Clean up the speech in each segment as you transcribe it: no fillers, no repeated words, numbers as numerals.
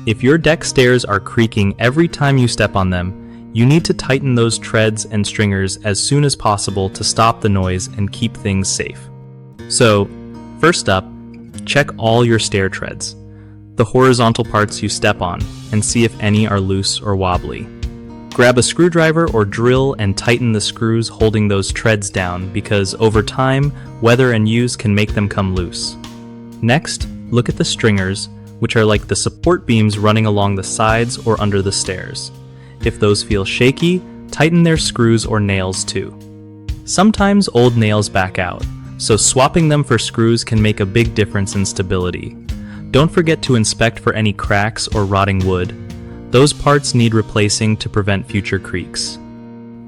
If your deck stairs are creaking every time you step on them, you need to tighten those treads and stringers as soon as possible to stop the noise and keep things safe. So, first up, check all your stair treads, the horizontal parts you step on, and see if any are loose or wobbly. Grab a screwdriver or drill and tighten the screws holding those treads down because over time, weather and use can make them come loose. Next, look at the stringers, which are like the support beams running along the sides or under the stairs. If those feel shaky, tighten their screws or nails too. Sometimes old nails back out, so swapping them for screws can make a big difference in stability. Don't forget to inspect for any cracks or rotting wood. Those parts need replacing to prevent future creaks.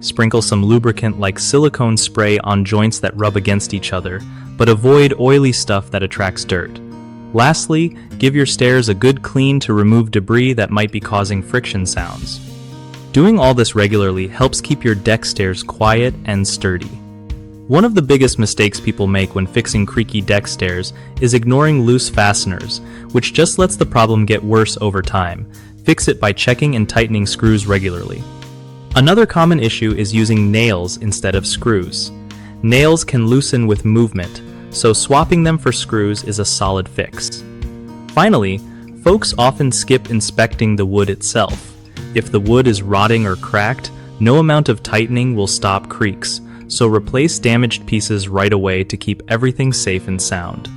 Sprinkle some lubricant like silicone spray on joints that rub against each other, but avoid oily stuff that attracts dirt. Lastly, give your stairs a good clean to remove debris that might be causing friction sounds. Doing all this regularly helps keep your deck stairs quiet and sturdy. One of the biggest mistakes people make when fixing creaky deck stairs is ignoring loose fasteners, which just lets the problem get worse over time. Fix it by checking and tightening screws regularly. Another common issue is using nails instead of screws. Nails can loosen with movement, so swapping them for screws is a solid fix. Finally, folks often skip inspecting the wood itself. If the wood is rotting or cracked, no amount of tightening will stop creaks, so replace damaged pieces right away to keep everything safe and sound.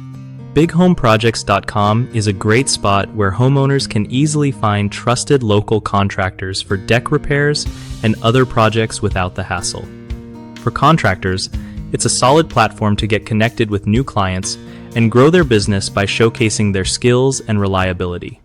BigHomeProjects.com is a great spot where homeowners can easily find trusted local contractors for deck repairs and other projects without the hassle. For contractors, it's a solid platform to get connected with new clients and grow their business by showcasing their skills and reliability.